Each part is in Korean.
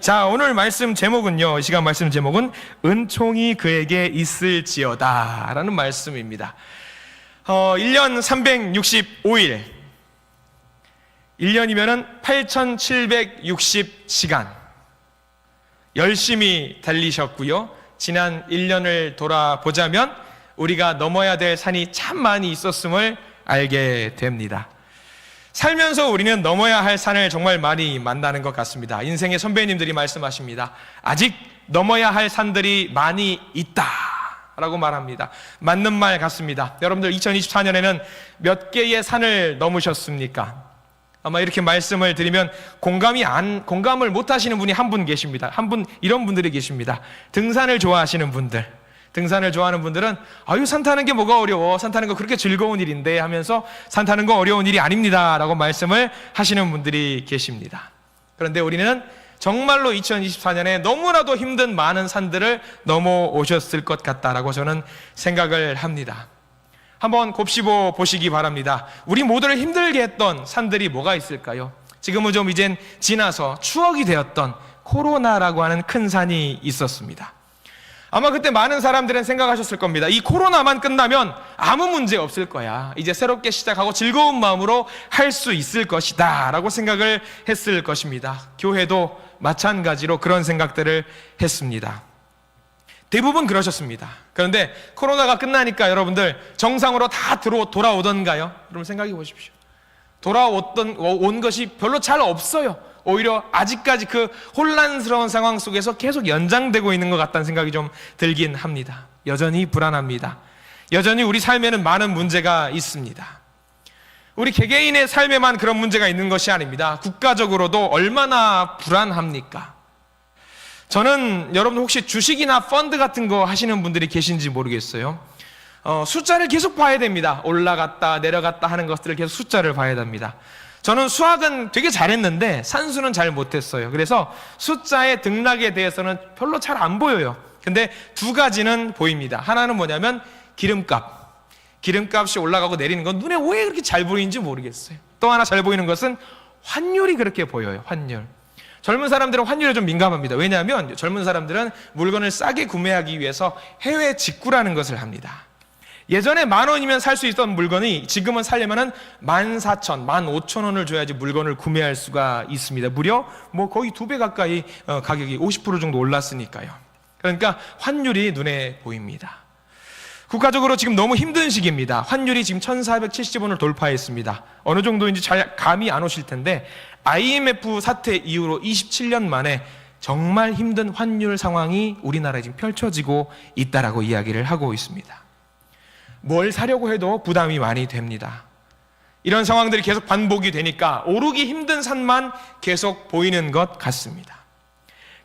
자, 오늘 말씀 제목은요, 이 시간 말씀 제목은 은총이 그에게 있을지어다 라는 말씀입니다. 1년 365일, 1년이면은 8760시간 열심히 달리셨고요, 지난 1년을 돌아보자면 우리가 넘어야 될 산이 참 많이 있었음을 알게 됩니다. 살면서 우리는 넘어야 할 산을 정말 많이 만나는 것 같습니다. 인생의 선배님들이 말씀하십니다. 아직 넘어야 할 산들이 많이 있다 라고 말합니다. 맞는 말 같습니다. 여러분들 2024년에는 몇 개의 산을 넘으셨습니까? 아마 이렇게 말씀을 드리면 공감을 못 하시는 분이 한 분 계십니다. 이런 분들이 계십니다. 등산을 좋아하시는 분들. 등산을 좋아하는 분들은 산 타는 게 뭐가 어려워, 산 타는 거 그렇게 즐거운 일인데 하면서 산 타는 거 어려운 일이 아닙니다 라고 말씀을 하시는 분들이 계십니다. 그런데 우리는 정말로 2024년에 너무나도 힘든 많은 산들을 넘어오셨을 것 같다라고 저는 생각을 합니다. 한번 곱씹어 보시기 바랍니다. 우리 모두를 힘들게 했던 산들이 뭐가 있을까요? 지금은 좀 이젠 지나서 추억이 되었던 코로나라고 하는 큰 산이 있었습니다. 아마 그때 많은 사람들은 생각하셨을 겁니다. 이 코로나만 끝나면 아무 문제 없을 거야. 이제 새롭게 시작하고 즐거운 마음으로 할 수 있을 것이다 라고 생각을 했을 것입니다. 교회도 마찬가지로 그런 생각들을 했습니다. 대부분 그러셨습니다. 그런데 코로나가 끝나니까 여러분들 정상으로 다 돌아오던가요? 여러분 생각해 보십시오. 온 것이 별로 잘 없어요. 오히려 아직까지 그 혼란스러운 상황 속에서 계속 연장되고 있는 것 같다는 생각이 좀 들긴 합니다. 여전히 불안합니다. 여전히 우리 삶에는 많은 문제가 있습니다. 우리 개개인의 삶에만 그런 문제가 있는 것이 아닙니다. 국가적으로도 얼마나 불안합니까? 저는 여러분 혹시 주식이나 펀드 같은 거 하시는 분들이 계신지 모르겠어요. 숫자를 계속 봐야 됩니다. 올라갔다 내려갔다 하는 것들을 계속 숫자를 봐야 됩니다. 저는 수학은 되게 잘했는데 산수는 잘 못했어요. 그래서 숫자의 등락에 대해서는 별로 잘 안 보여요. 근데 두 가지는 보입니다. 하나는 뭐냐면 기름값이 올라가고 내리는 건 눈에 왜 그렇게 잘 보이는지 모르겠어요. 또 하나 잘 보이는 것은 환율이 그렇게 보여요. 환율. 젊은 사람들은 환율에 좀 민감합니다. 왜냐하면 젊은 사람들은 물건을 싸게 구매하기 위해서 해외 직구라는 것을 합니다. 예전에 10,000원이면 살 수 있던 물건이 지금은 살려면은 14,000, 15,000원을 줘야지 물건을 구매할 수가 있습니다. 무려 거의 2배 가까이 가격이 50% 정도 올랐으니까요. 그러니까 환율이 눈에 보입니다. 국가적으로 지금 너무 힘든 시기입니다. 환율이 지금 1,470원을 돌파했습니다. 어느 정도인지 잘 감이 안 오실 텐데 IMF 사태 이후로 27년 만에 정말 힘든 환율 상황이 우리나라에 지금 펼쳐지고 있다라고 이야기를 하고 있습니다. 뭘 사려고 해도 부담이 많이 됩니다. 이런 상황들이 계속 반복이 되니까 오르기 힘든 산만 계속 보이는 것 같습니다.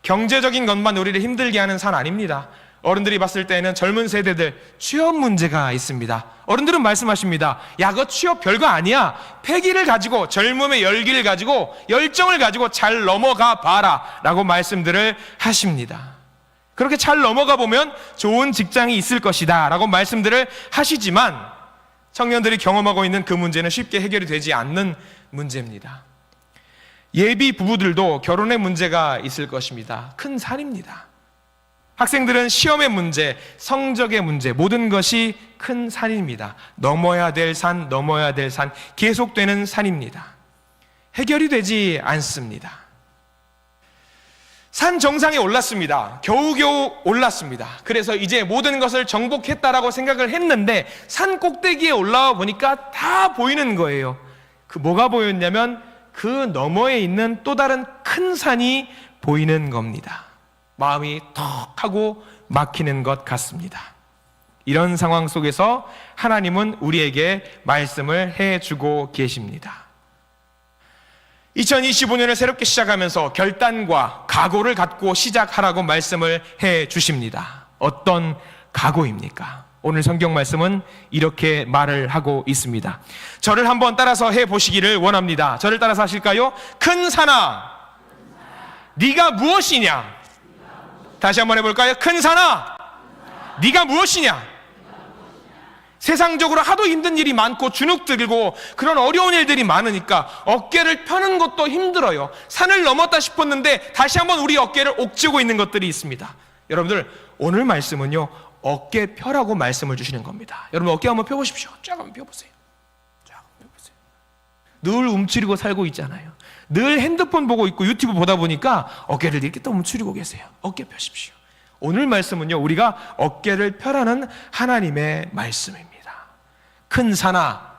경제적인 것만 우리를 힘들게 하는 산 아닙니다. 어른들이 봤을 때는 젊은 세대들 취업 문제가 있습니다. 어른들은 말씀하십니다. 야, 그거 취업 별거 아니야. 패기를 가지고 젊음의 열기를 가지고 열정을 가지고 잘 넘어가 봐라 라고 말씀들을 하십니다. 그렇게 잘 넘어가 보면 좋은 직장이 있을 것이다 라고 말씀들을 하시지만 청년들이 경험하고 있는 그 문제는 쉽게 해결이 되지 않는 문제입니다. 예비 부부들도 결혼의 문제가 있을 것입니다. 큰 산입니다. 학생들은 시험의 문제, 성적의 문제, 모든 것이 큰 산입니다. 넘어야 될 산, 계속되는 산입니다. 해결이 되지 않습니다. 산 정상에 올랐습니다. 겨우겨우 올랐습니다. 그래서 이제 모든 것을 정복했다라고 생각을 했는데 산 꼭대기에 올라와 보니까 다 보이는 거예요. 뭐가 보였냐면 그 너머에 있는 또 다른 큰 산이 보이는 겁니다. 마음이 턱 하고 막히는 것 같습니다. 이런 상황 속에서 하나님은 우리에게 말씀을 해주고 계십니다. 2025년을 새롭게 시작하면서 결단과 각오를 갖고 시작하라고 말씀을 해 주십니다. 어떤 각오입니까? 오늘 성경 말씀은 이렇게 말을 하고 있습니다. 저를 한번 따라서 해 보시기를 원합니다. 저를 따라서 하실까요? 큰 산아, 네가 무엇이냐? 다시 한번 해볼까요? 큰 산아, 네가 무엇이냐? 세상적으로 하도 힘든 일이 많고 주눅 들고 그런 어려운 일들이 많으니까 어깨를 펴는 것도 힘들어요. 산을 넘었다 싶었는데 다시 한번 우리 어깨를 옥죄고 있는 것들이 있습니다. 여러분들, 오늘 말씀은요, 어깨 펴라고 말씀을 주시는 겁니다. 여러분, 어깨 한번 펴보십시오. 쫙 한번 펴보세요. 쫙 한번 펴보세요. 늘 움츠리고 살고 있잖아요. 늘 핸드폰 보고 있고 유튜브 보다 보니까 어깨를 이렇게 또 움츠리고 계세요. 어깨 펴십시오. 오늘 말씀은요, 우리가 어깨를 펴라는 하나님의 말씀입니다. 큰 산아,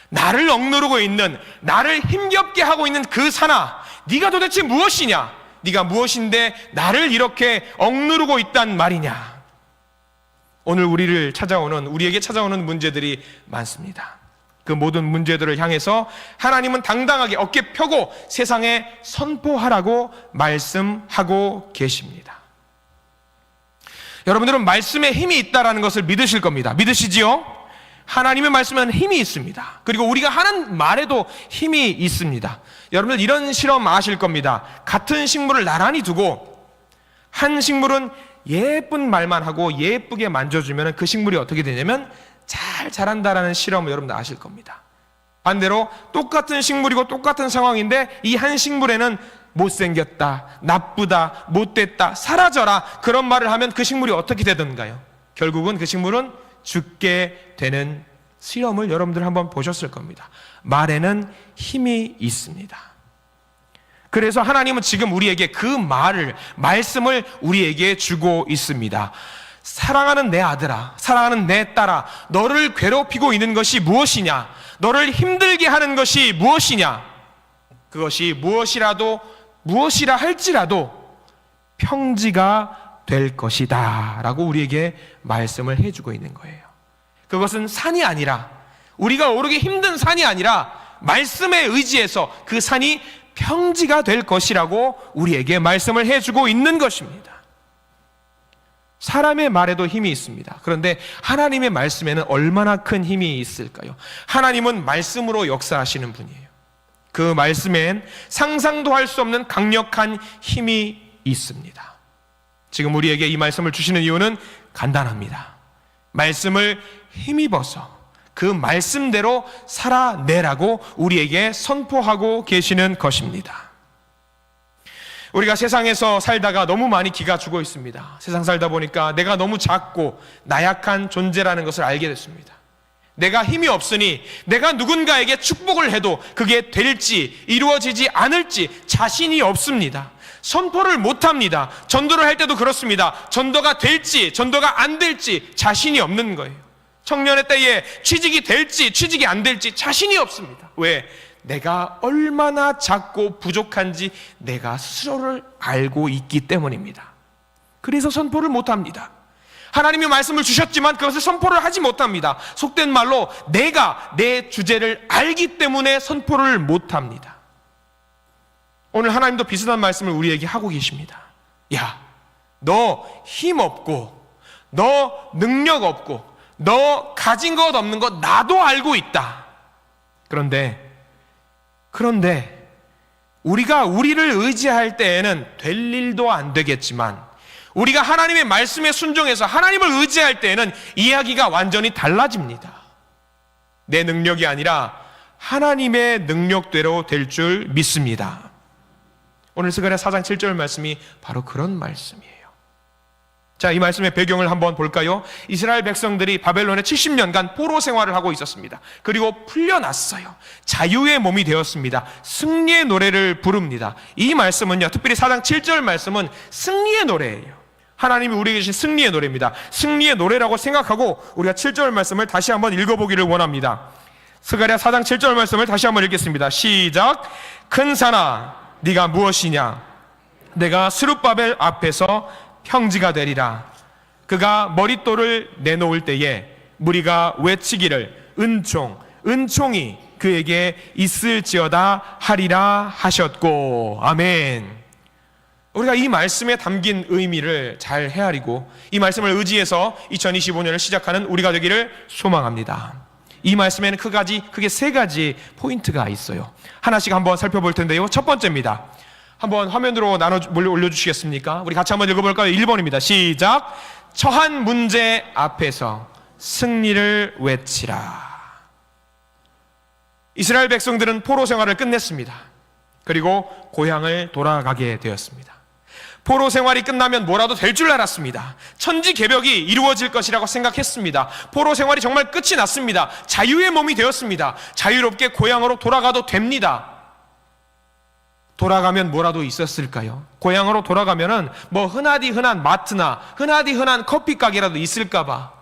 나를 억누르고 있는, 나를 힘겹게 하고 있는 그 산아, 네가 도대체 무엇이냐? 네가 무엇인데 나를 이렇게 억누르고 있단 말이냐? 오늘 우리에게 찾아오는 문제들이 많습니다. 그 모든 문제들을 향해서 하나님은 당당하게 어깨 펴고 세상에 선포하라고 말씀하고 계십니다. 여러분들은 말씀에 힘이 있다는 것을 믿으실 겁니다. 믿으시지요? 하나님의 말씀에는 힘이 있습니다. 그리고 우리가 하는 말에도 힘이 있습니다. 여러분들, 이런 실험 아실 겁니다. 같은 식물을 나란히 두고 한 식물은 예쁜 말만 하고 예쁘게 만져주면 그 식물이 어떻게 되냐면 잘 자란다라는 실험을 여러분들 아실 겁니다. 반대로 똑같은 식물이고 똑같은 상황인데 이 한 식물에는 못생겼다, 나쁘다, 못됐다, 사라져라, 그런 말을 하면 그 식물이 어떻게 되던가요? 결국은 그 식물은 죽게 되는 실험을 여러분들 한번 보셨을 겁니다. 말에는 힘이 있습니다. 그래서 하나님은 지금 우리에게 그 말씀을 우리에게 주고 있습니다. 사랑하는 내 아들아, 사랑하는 내 딸아, 너를 괴롭히고 있는 것이 무엇이냐? 너를 힘들게 하는 것이 무엇이냐? 그것이 무엇이라 할지라도 평지가 될 것이다 라고 우리에게 말씀을 해주고 있는 거예요. 그것은 산이 아니라, 우리가 오르기 힘든 산이 아니라 말씀에 의지해서 그 산이 평지가 될 것이라고 우리에게 말씀을 해주고 있는 것입니다. 사람의 말에도 힘이 있습니다. 그런데 하나님의 말씀에는 얼마나 큰 힘이 있을까요? 하나님은 말씀으로 역사하시는 분이에요. 그 말씀엔 상상도 할 수 없는 강력한 힘이 있습니다. 지금 우리에게 이 말씀을 주시는 이유는 간단합니다. 말씀을 힘입어서 그 말씀대로 살아내라고 우리에게 선포하고 계시는 것입니다. 우리가 세상에서 살다가 너무 많이 기가 죽어 있습니다. 세상 살다 보니까 내가 너무 작고 나약한 존재라는 것을 알게 됐습니다. 내가 힘이 없으니 내가 누군가에게 축복을 해도 그게 될지 이루어지지 않을지 자신이 없습니다. 선포를 못합니다. 전도를 할 때도 그렇습니다. 전도가 될지 전도가 안 될지 자신이 없는 거예요. 청년의 때에 취직이 될지 취직이 안 될지 자신이 없습니다. 왜? 내가 얼마나 작고 부족한지 내가 스스로를 알고 있기 때문입니다. 그래서 선포를 못합니다. 하나님이 말씀을 주셨지만 그것을 선포를 하지 못합니다. 속된 말로 내가 내 주제를 알기 때문에 선포를 못합니다. 오늘 하나님도 비슷한 말씀을 우리에게 하고 계십니다. 야, 너 힘없고 너 능력 없고 너 가진 것 없는 거 나도 알고 있다. 그런데 우리가 우리를 의지할 때에는 될 일도 안 되겠지만 우리가 하나님의 말씀에 순종해서 하나님을 의지할 때에는 이야기가 완전히 달라집니다. 내 능력이 아니라 하나님의 능력대로 될 줄 믿습니다. 오늘 스가랴 4장 7절 말씀이 바로 그런 말씀이에요. 자, 이 말씀의 배경을 한번 볼까요? 이스라엘 백성들이 바벨론에 70년간 포로 생활을 하고 있었습니다. 그리고 풀려났어요. 자유의 몸이 되었습니다. 승리의 노래를 부릅니다. 이 말씀은요, 특별히 4장 7절 말씀은 승리의 노래예요. 하나님이 우리에게 주신 승리의 노래입니다. 승리의 노래라고 생각하고 우리가 7절 말씀을 다시 한번 읽어보기를 원합니다. 스가랴 4장 7절 말씀을 다시 한번 읽겠습니다. 시작. 큰 산아, 네가 무엇이냐? 내가 스룹바벨 앞에서 평지가 되리라. 그가 머릿돌을 내놓을 때에 무리가 외치기를 은총이 그에게 있을지어다 하리라 하셨고. 아멘. 우리가 이 말씀에 담긴 의미를 잘 헤아리고 이 말씀을 의지해서 2025년을 시작하는 우리가 되기를 소망합니다. 이 말씀에는 크게 세 가지 포인트가 있어요. 하나씩 한번 살펴볼 텐데요. 첫 번째입니다. 한번 화면으로 올려주시겠습니까? 우리 같이 한번 읽어볼까요? 1번입니다. 시작. 처한 문제 앞에서 승리를 외치라. 이스라엘 백성들은 포로 생활을 끝냈습니다. 그리고 고향을 돌아가게 되었습니다. 포로 생활이 끝나면 뭐라도 될 줄 알았습니다. 천지개벽이 이루어질 것이라고 생각했습니다. 포로 생활이 정말 끝이 났습니다. 자유의 몸이 되었습니다. 자유롭게 고향으로 돌아가도 됩니다. 돌아가면 뭐라도 있었을까요? 고향으로 돌아가면은 뭐 흔하디 흔한 마트나 흔하디 흔한 커피 가게라도 있을까봐.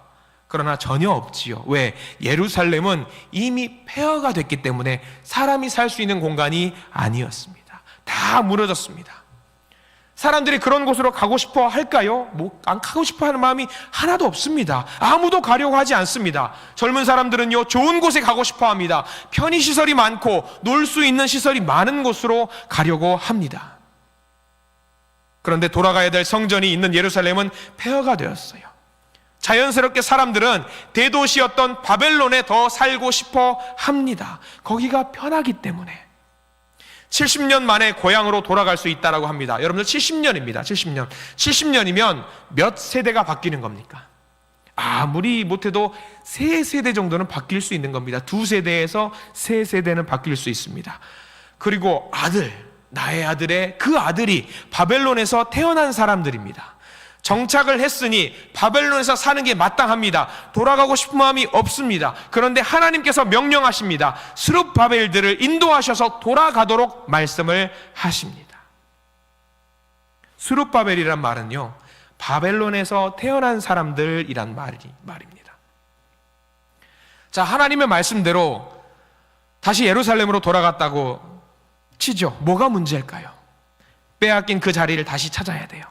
그러나 전혀 없지요. 왜? 예루살렘은 이미 폐허가 됐기 때문에 사람이 살 수 있는 공간이 아니었습니다. 다 무너졌습니다. 사람들이 그런 곳으로 가고 싶어 할까요? 안 가고 싶어 하는 마음이 하나도 없습니다. 아무도 가려고 하지 않습니다. 젊은 사람들은요, 좋은 곳에 가고 싶어 합니다. 편의시설이 많고 놀 수 있는 시설이 많은 곳으로 가려고 합니다. 그런데 돌아가야 될 성전이 있는 예루살렘은 폐허가 되었어요. 자연스럽게 사람들은 대도시였던 바벨론에 더 살고 싶어 합니다. 거기가 편하기 때문에. 70년 만에 고향으로 돌아갈 수 있다고 합니다. 여러분들 70년입니다. 70년. 70년이면 몇 세대가 바뀌는 겁니까? 아무리 못해도 3세대 정도는 바뀔 수 있는 겁니다. 2세대에서 3세대는 바뀔 수 있습니다. 그리고 나의 아들의 그 아들이 바벨론에서 태어난 사람들입니다. 정착을 했으니 바벨론에서 사는 게 마땅합니다. 돌아가고 싶은 마음이 없습니다. 그런데 하나님께서 명령하십니다. 스룹바벨들을 인도하셔서 돌아가도록 말씀을 하십니다. 스룹바벨이란 말은요, 바벨론에서 태어난 사람들이란 말입니다. 자, 하나님의 말씀대로 다시 예루살렘으로 돌아갔다고 치죠. 뭐가 문제일까요? 빼앗긴 그 자리를 다시 찾아야 돼요.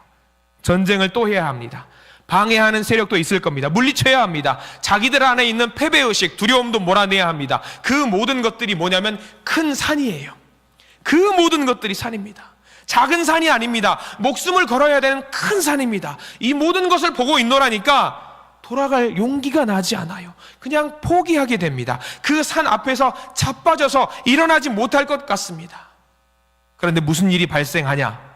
전쟁을 또 해야 합니다. 방해하는 세력도 있을 겁니다. 물리쳐야 합니다. 자기들 안에 있는 패배의식, 두려움도 몰아내야 합니다. 그 모든 것들이 뭐냐면 큰 산이에요. 그 모든 것들이 산입니다. 작은 산이 아닙니다. 목숨을 걸어야 되는 큰 산입니다. 이 모든 것을 보고 있노라니까 돌아갈 용기가 나지 않아요. 그냥 포기하게 됩니다. 그 산 앞에서 자빠져서 일어나지 못할 것 같습니다. 그런데 무슨 일이 발생하냐?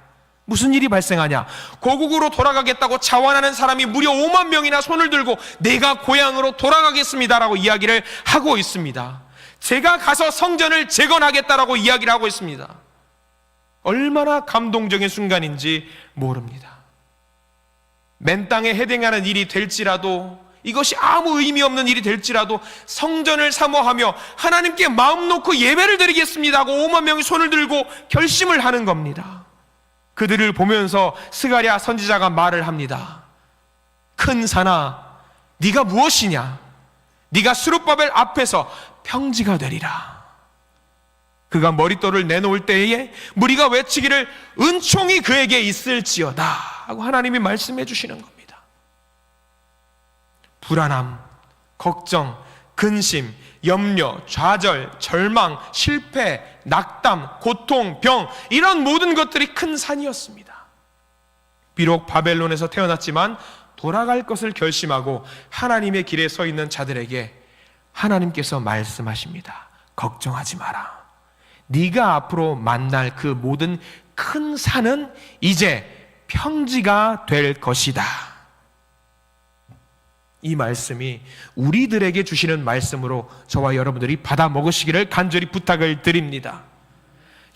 고국으로 돌아가겠다고 자원하는 사람이 무려 5만 명이나 손을 들고 내가 고향으로 돌아가겠습니다라고 이야기를 하고 있습니다. 제가 가서 성전을 재건하겠다라고 이야기를 하고 있습니다. 얼마나 감동적인 순간인지 모릅니다. 맨 땅에 해당하는 일이 될지라도, 이것이 아무 의미 없는 일이 될지라도 성전을 사모하며 하나님께 마음 놓고 예배를 드리겠습니다 하고 5만 명이 손을 들고 결심을 하는 겁니다. 그들을 보면서 스가랴 선지자가 말을 합니다. 큰 산아, 네가 무엇이냐? 네가 스룹바벨 앞에서 평지가 되리라. 그가 머릿돌을 내놓을 때에 무리가 외치기를 은총이 그에게 있을지어다 하고 하나님이 말씀해 주시는 겁니다. 불안함, 걱정, 근심, 염려, 좌절, 절망, 실패, 낙담, 고통, 병, 이런 모든 것들이 큰 산이었습니다. 비록 바벨론에서 태어났지만 돌아갈 것을 결심하고 하나님의 길에 서 있는 자들에게 하나님께서 말씀하십니다. 걱정하지 마라. 네가 앞으로 만날 그 모든 큰 산은 이제 평지가 될 것이다. 이 말씀이 우리들에게 주시는 말씀으로 저와 여러분들이 받아 먹으시기를 간절히 부탁을 드립니다.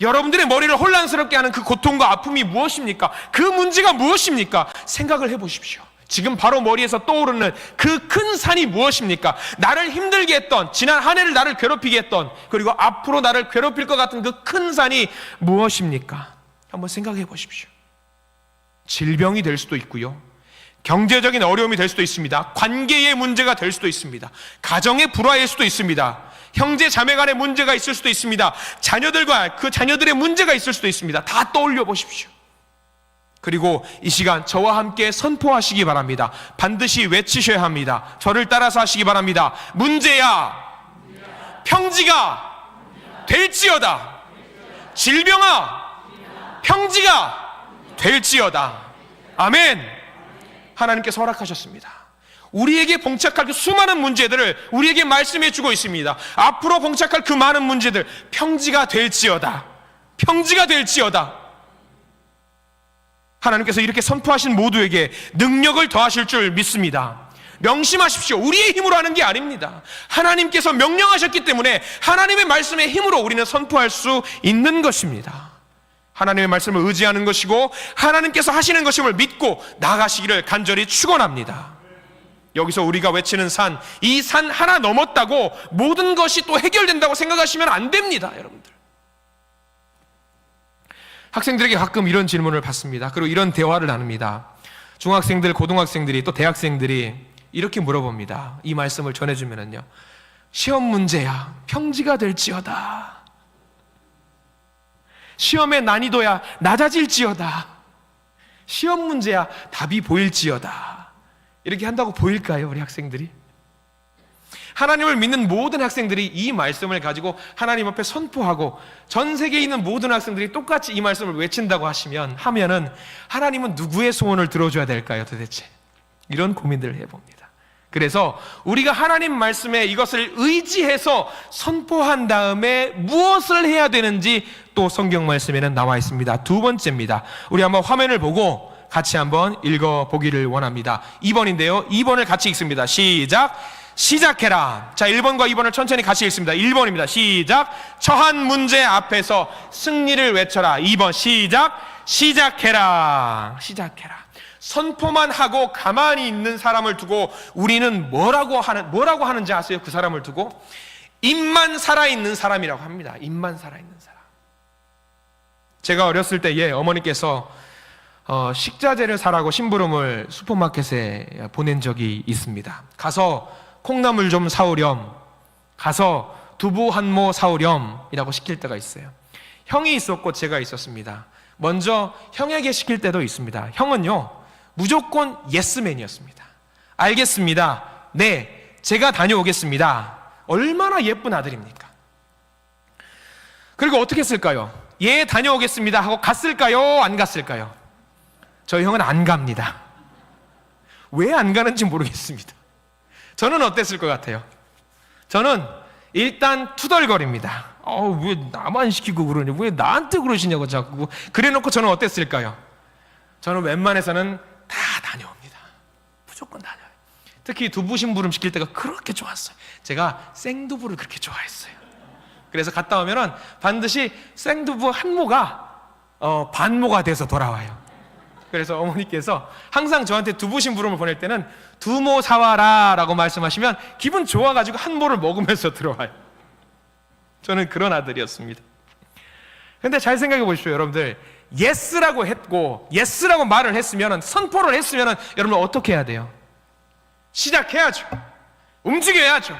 여러분들의 머리를 혼란스럽게 하는 그 고통과 아픔이 무엇입니까? 그 문제가 무엇입니까? 생각을 해보십시오. 지금 바로 머리에서 떠오르는 그 큰 산이 무엇입니까? 나를 힘들게 했던, 지난 한 해를 나를 괴롭히게 했던, 그리고 앞으로 나를 괴롭힐 것 같은 그 큰 산이 무엇입니까? 한번 생각해 보십시오. 질병이 될 수도 있고요, 경제적인 어려움이 될 수도 있습니다. 관계의 문제가 될 수도 있습니다. 가정의 불화일 수도 있습니다. 형제 자매 간의 문제가 있을 수도 있습니다. 자녀들과 그 자녀들의 문제가 있을 수도 있습니다. 다 떠올려 보십시오. 그리고 이 시간 저와 함께 선포하시기 바랍니다. 반드시 외치셔야 합니다. 저를 따라서 하시기 바랍니다. 문제야, 평지가 될지어다. 질병아, 평지가 될지어다. 아멘. 하나님께서 허락하셨습니다. 우리에게 봉착할 그 수많은 문제들을 우리에게 말씀해 주고 있습니다. 앞으로 봉착할 그 많은 문제들, 평지가 될지어다. 평지가 될지어다. 하나님께서 이렇게 선포하신 모두에게 능력을 더하실 줄 믿습니다. 명심하십시오. 우리의 힘으로 하는 게 아닙니다. 하나님께서 명령하셨기 때문에 하나님의 말씀의 힘으로 우리는 선포할 수 있는 것입니다. 하나님의 말씀을 의지하는 것이고 하나님께서 하시는 것임을 믿고 나아가시기를 간절히 축원합니다. 여기서 우리가 외치는 산, 이 산 하나 넘었다고 모든 것이 또 해결된다고 생각하시면 안 됩니다, 여러분들. 학생들에게 가끔 이런 질문을 받습니다. 그리고 이런 대화를 나눕니다. 중학생들, 고등학생들이 또 대학생들이 이렇게 물어봅니다. 이 말씀을 전해주면은요, 시험 문제야 평지가 될지어다. 시험의 난이도야 낮아질지어다. 시험 문제야 답이 보일지어다. 이렇게 한다고 보일까요, 우리 학생들이? 하나님을 믿는 모든 학생들이 이 말씀을 가지고 하나님 앞에 선포하고 전 세계에 있는 모든 학생들이 똑같이 이 말씀을 외친다고 하면은 하나님은 누구의 소원을 들어줘야 될까요, 도대체? 이런 고민들을 해봅니다. 그래서 우리가 하나님 말씀에 이것을 의지해서 선포한 다음에 무엇을 해야 되는지 또 성경 말씀에는 나와 있습니다. 두 번째입니다. 우리 한번 화면을 보고 같이 한번 읽어보기를 원합니다. 2번인데요. 2번을 같이 읽습니다. 시작해라. 자, 1번과 2번을 천천히 같이 읽습니다. 1번입니다. 시작. 처한 문제 앞에서 승리를 외쳐라. 2번 시작해라. 선포만 하고 가만히 있는 사람을 두고 우리는 뭐라고 하는지 아세요? 그 사람을 두고 입만 살아있는 사람이라고 합니다. 입만 살아있는 사람. 제가 어렸을 때에 어머니께서 식자재를 사라고 심부름을 슈퍼마켓에 보낸 적이 있습니다. 가서 콩나물 좀 사오렴, 가서 두부 한 모 사오렴이라고 시킬 때가 있어요. 형이 있었고 제가 있었습니다. 먼저 형에게 시킬 때도 있습니다. 형은요, 무조건 예스맨이었습니다. 알겠습니다. 네, 제가 다녀오겠습니다. 얼마나 예쁜 아들입니까? 그리고 어떻게 했을까요? 예, 다녀오겠습니다 하고 갔을까요? 안 갔을까요? 저희 형은 안 갑니다. 왜 안 가는지 모르겠습니다. 저는 어땠을 것 같아요? 저는 일단 투덜거립니다. 왜 나만 시키고 그러냐? 왜 나한테 그러시냐고 자꾸. 그래놓고 저는 어땠을까요? 저는 웬만해서는 다 다녀옵니다. 무조건 다녀요. 특히 두부 심부름 시킬 때가 그렇게 좋았어요. 제가 생두부를 그렇게 좋아했어요. 그래서 갔다 오면은 반드시 생두부 한 모가 반모가 돼서 돌아와요. 그래서 어머니께서 항상 저한테 두부 심부름을 보낼 때는 두모 사와라 라고 말씀하시면 기분 좋아가지고 한 모를 먹으면서 들어와요. 저는 그런 아들이었습니다. 근데 잘 생각해 보십시오, 여러분들. 예스라고 했고 예스라고 말을 했으면, 선포를 했으면 여러분 어떻게 해야 돼요? 시작해야죠. 움직여야죠.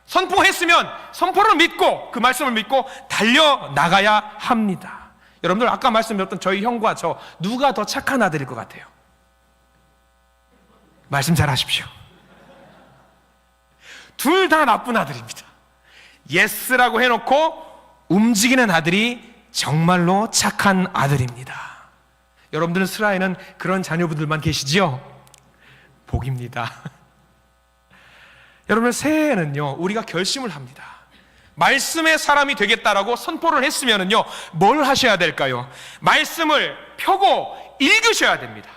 선포했으면 선포를 믿고 그 말씀을 믿고 달려나가야 합니다. 여러분들 아까 말씀드렸던 저희 형과 저 누가 더 착한 아들일 것 같아요? 말씀 잘 하십시오. 둘 다 나쁜 아들입니다. 예스라고 해놓고 움직이는 아들이 정말로 착한 아들입니다. 여러분들은 슬라에는 그런 자녀분들만 계시지요? 복입니다. 여러분, 새해에는요 우리가 결심을 합니다. 말씀의 사람이 되겠다라고 선포를 했으면은요 뭘 하셔야 될까요? 말씀을 펴고 읽으셔야 됩니다.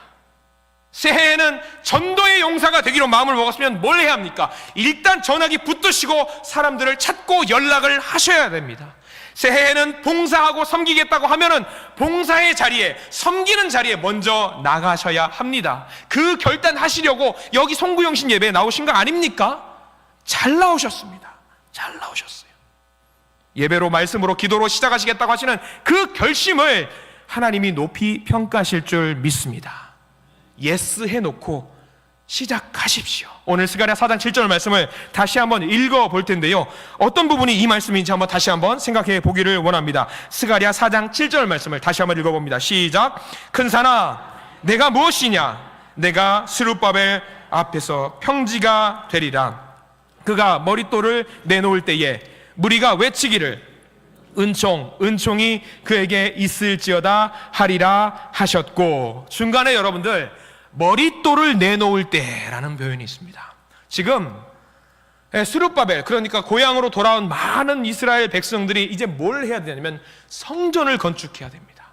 새해에는 전도의 용사가 되기로 마음을 먹었으면 뭘 해야 합니까? 일단 전화기 붙드시고 사람들을 찾고 연락을 하셔야 됩니다. 새해에는 봉사하고 섬기겠다고 하면은 봉사의 자리에, 섬기는 자리에 먼저 나가셔야 합니다. 그 결단하시려고 여기 송구영신 예배에 나오신 거 아닙니까? 잘 나오셨습니다. 잘 나오셨어요. 예배로, 말씀으로, 기도로 시작하시겠다고 하시는 그 결심을 하나님이 높이 평가하실 줄 믿습니다. 예스 해놓고 시작하십시오. 오늘 스가랴 4장 7절 말씀을 다시 한번 읽어볼 텐데요, 어떤 부분이 이 말씀인지 한번 다시 한번 생각해 보기를 원합니다. 스가랴 4장 7절 말씀을 다시 한번 읽어봅니다. 시작. 큰 산아 내가 무엇이냐? 내가 스룹바벨 앞에서 평지가 되리라. 그가 머릿돌을 내놓을 때에 무리가 외치기를 은총이 그에게 있을지어다 하리라 하셨고, 중간에 여러분들 머릿돌을 내놓을 때라는 표현이 있습니다. 지금 스룹바벨, 그러니까 고향으로 돌아온 많은 이스라엘 백성들이 이제 뭘 해야 되냐면 성전을 건축해야 됩니다.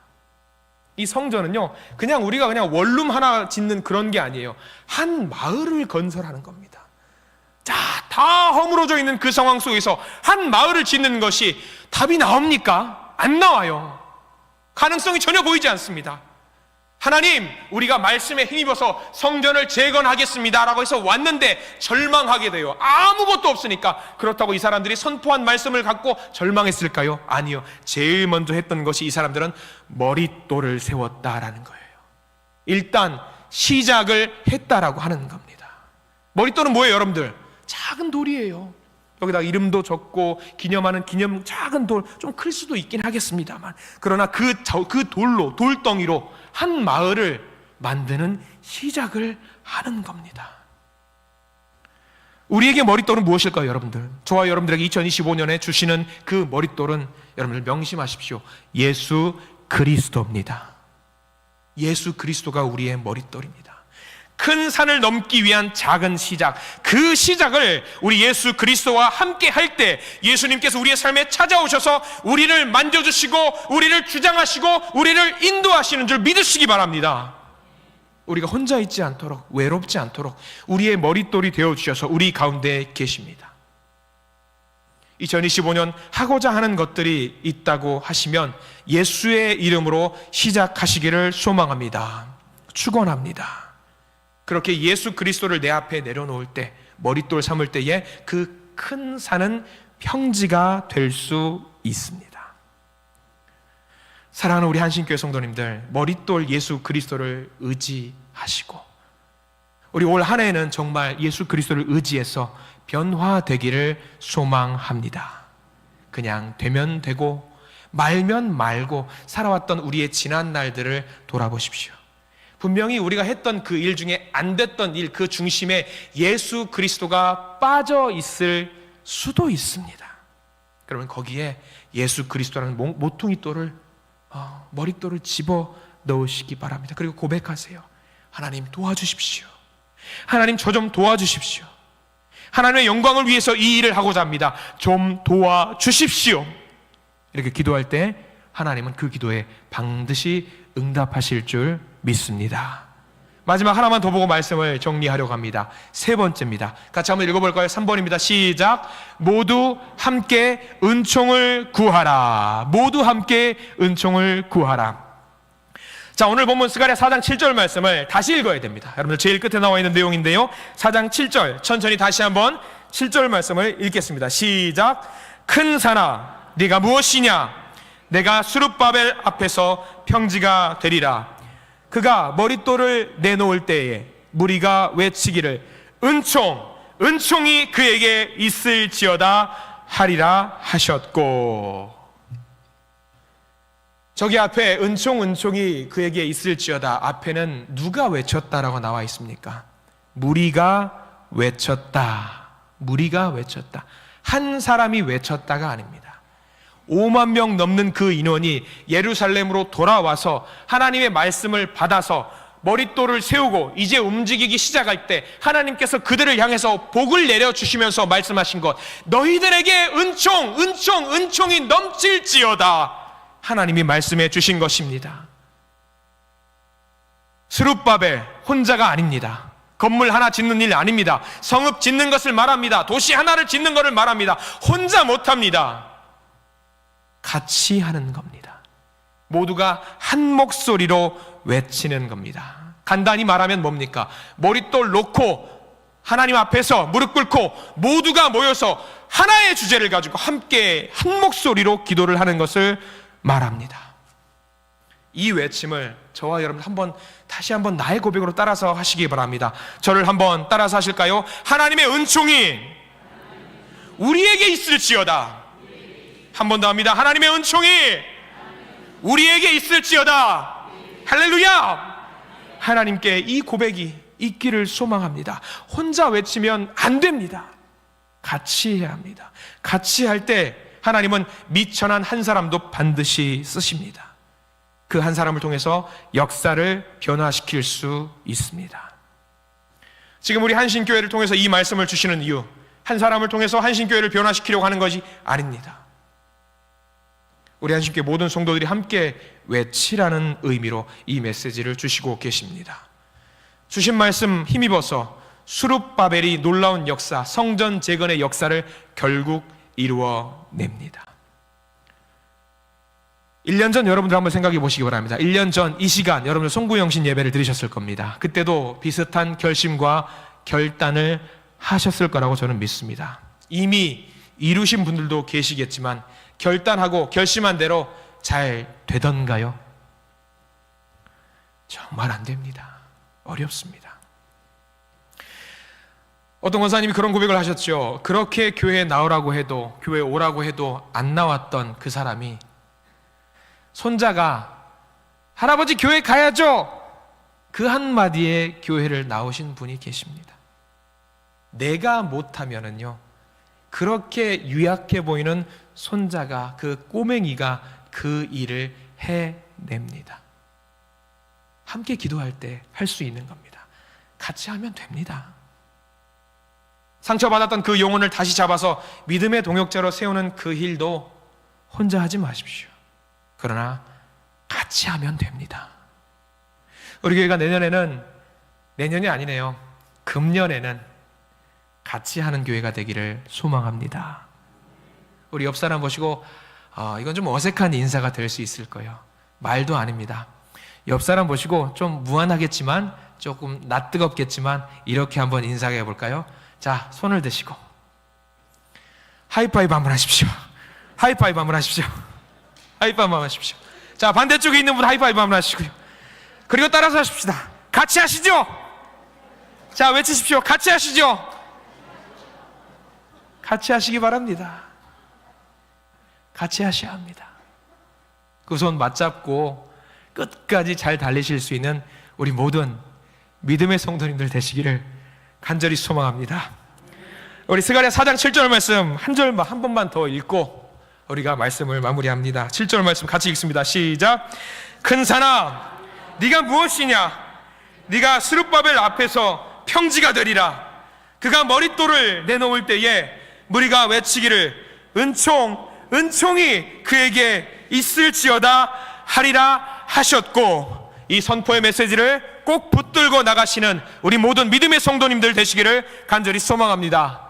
이 성전은요, 그냥 우리가 그냥 원룸 하나 짓는 그런 게 아니에요. 한 마을을 건설하는 겁니다. 자, 다 허물어져 있는 그 상황 속에서 한 마을을 짓는 것이 답이 나옵니까? 안 나와요. 가능성이 전혀 보이지 않습니다. 하나님, 우리가 말씀에 힘입어서 성전을 재건하겠습니다 라고 해서 왔는데 절망하게 돼요. 아무것도 없으니까. 그렇다고 이 사람들이 선포한 말씀을 갖고 절망했을까요? 아니요. 제일 먼저 했던 것이 이 사람들은 머릿돌을 세웠다라는 거예요. 일단 시작을 했다라고 하는 겁니다. 머릿돌은 뭐예요, 여러분들? 작은 돌이에요. 여기다 이름도 적고 기념하는 기념 작은 돌, 좀 클 수도 있긴 하겠습니다만, 그러나 그 돌로, 돌덩이로 한 마을을 만드는 시작을 하는 겁니다. 우리에게 머릿돌은 무엇일까요, 여러분들? 저와 여러분들에게 2025년에 주시는 그 머릿돌은, 여러분들 명심하십시오. 예수 그리스도입니다. 예수 그리스도가 우리의 머릿돌입니다. 큰 산을 넘기 위한 작은 시작, 그 시작을 우리 예수 그리스도와 함께 할 때 예수님께서 우리의 삶에 찾아오셔서 우리를 만져주시고 우리를 주장하시고 우리를 인도하시는 줄 믿으시기 바랍니다. 우리가 혼자 있지 않도록, 외롭지 않도록 우리의 머릿돌이 되어주셔서 우리 가운데 계십니다. 2025년 하고자 하는 것들이 있다고 하시면 예수의 이름으로 시작하시기를 소망합니다. 축원합니다. 그렇게 예수 그리스도를 내 앞에 내려놓을 때, 머릿돌 삼을 때에 그 큰 산은 평지가 될 수 있습니다. 사랑하는 우리 한신교회 성도님들, 머릿돌 예수 그리스도를 의지하시고 우리 올 한 해에는 정말 예수 그리스도를 의지해서 변화되기를 소망합니다. 그냥 되면 되고 말면 말고 살아왔던 우리의 지난 날들을 돌아보십시오. 분명히 우리가 했던 그 일 중에 안 됐던 일, 그 중심에 예수 그리스도가 빠져 있을 수도 있습니다. 그러면 거기에 예수 그리스도라는 모퉁이 돌을, 머릿돌을 집어 넣으시기 바랍니다. 그리고 고백하세요. 하나님 도와주십시오. 하나님 저 좀 도와주십시오. 하나님의 영광을 위해서 이 일을 하고자 합니다. 좀 도와주십시오. 이렇게 기도할 때 하나님은 그 기도에 반드시 응답하실 줄 믿습니다. 마지막 하나만 더 보고 말씀을 정리하려고 합니다. 세 번째입니다. 같이 한번 읽어볼까요? 3번입니다. 시작. 모두 함께 은총을 구하라. 모두 함께 은총을 구하라. 자, 오늘 본문 스가랴 4장 7절 말씀을 다시 읽어야 됩니다. 여러분들 제일 끝에 나와 있는 내용인데요, 4장 7절 천천히 다시 한번 7절 말씀을 읽겠습니다. 시작. 큰 산아 네가 무엇이냐? 내가 스룹바벨 앞에서 평지가 되리라. 그가 머릿돌을 내놓을 때에 무리가 외치기를 은총이 그에게 있을지어다 하리라 하셨고. 저기 앞에 은총이 그에게 있을지어다 앞에는 누가 외쳤다라고 나와 있습니까? 무리가 외쳤다. 무리가 외쳤다. 한 사람이 외쳤다가 아닙니다. 5만 명 넘는 그 인원이 예루살렘으로 돌아와서 하나님의 말씀을 받아서 머릿돌을 세우고 이제 움직이기 시작할 때 하나님께서 그들을 향해서 복을 내려주시면서 말씀하신 것, 너희들에게 은총이 넘칠지어다 하나님이 말씀해 주신 것입니다. 스룹바벨 혼자가 아닙니다. 건물 하나 짓는 일 아닙니다. 성읍 짓는 것을 말합니다. 도시 하나를 짓는 것을 말합니다. 혼자 못합니다. 같이 하는 겁니다. 모두가 한 목소리로 외치는 겁니다. 간단히 말하면 뭡니까? 머릿돌 놓고 하나님 앞에서 무릎 꿇고 모두가 모여서 하나의 주제를 가지고 함께 한 목소리로 기도를 하는 것을 말합니다. 이 외침을 저와 여러분 다시 한번 나의 고백으로 따라서 하시기 바랍니다. 저를 한번 따라서 하실까요? 하나님의 은총이 우리에게 있을지어다. 한 번 더 합니다. 하나님의 은총이 우리에게 있을지어다. 할렐루야. 하나님께 이 고백이 있기를 소망합니다. 혼자 외치면 안 됩니다. 같이 해야 합니다. 같이 할 때 하나님은 미천한 한 사람도 반드시 쓰십니다. 그 한 사람을 통해서 역사를 변화시킬 수 있습니다. 지금 우리 한신교회를 통해서 이 말씀을 주시는 이유, 한 사람을 통해서 한신교회를 변화시키려고 하는 것이 아닙니다. 우리 한심교회 모든 성도들이 함께 외치라는 의미로 이 메시지를 주시고 계십니다. 주신 말씀 힘입어서 수룹바벨이 놀라운 역사, 성전 재건의 역사를 결국 이루어냅니다. 1년 전 여러분들 한번 생각해 보시기 바랍니다. 1년 전 이 시간 여러분들 송구영신 예배를 들으셨을 겁니다. 그때도 비슷한 결심과 결단을 하셨을 거라고 저는 믿습니다. 이미 이루신 분들도 계시겠지만 결단하고 결심한 대로 잘 되던가요? 정말 안 됩니다. 어렵습니다. 어떤 권사님이 그런 고백을 하셨죠. 그렇게 교회에 나오라고 해도, 교회에 오라고 해도 안 나왔던 그 사람이 손자가 할아버지 교회 가야죠, 그 한마디에 교회를 나오신 분이 계십니다. 내가 못하면은요, 그렇게 유약해 보이는 손자가, 그 꼬맹이가 그 일을 해냅니다. 함께 기도할 때 할 수 있는 겁니다. 같이 하면 됩니다. 상처받았던 그 영혼을 다시 잡아서 믿음의 동역자로 세우는 그 일도 혼자 하지 마십시오. 그러나 같이 하면 됩니다. 우리 교회가 내년이 아니네요, 금년에는 같이 하는 교회가 되기를 소망합니다. 우리 옆 사람 보시고 이건 좀 어색한 인사가 될 수 있을 거예요. 말도 아닙니다. 옆 사람 보시고 좀 무안하겠지만, 조금 낯뜨겁겠지만 이렇게 한번 인사해 볼까요? 자, 손을 드시고 하이파이브 한번 하십시오. 하이파이브 한번 하십시오. 하이파이브 한번 하십시오. 자, 반대쪽에 있는 분 하이파이브 한번 하시고요. 그리고 따라서 하십시다. 같이 하시죠. 자, 외치십시오. 같이 하시죠. 같이 하시기 바랍니다. 같이 하셔야 합니다. 그 손 맞잡고 끝까지 잘 달리실 수 있는 우리 모든 믿음의 성도님들 되시기를 간절히 소망합니다. 우리 스가랴 4장 7절 말씀 한 번만 더 읽고 우리가 말씀을 마무리합니다. 7절 말씀 같이 읽습니다. 시작. 큰 산아, 네가 무엇이냐? 네가 스룹바벨 앞에서 평지가 되리라. 그가 머릿돌을 내놓을 때에 무리가 외치기를 은총이 그에게 있을지어다 하리라 하셨고, 이 선포의 메시지를 꼭 붙들고 나가시는 우리 모든 믿음의 성도님들 되시기를 간절히 소망합니다.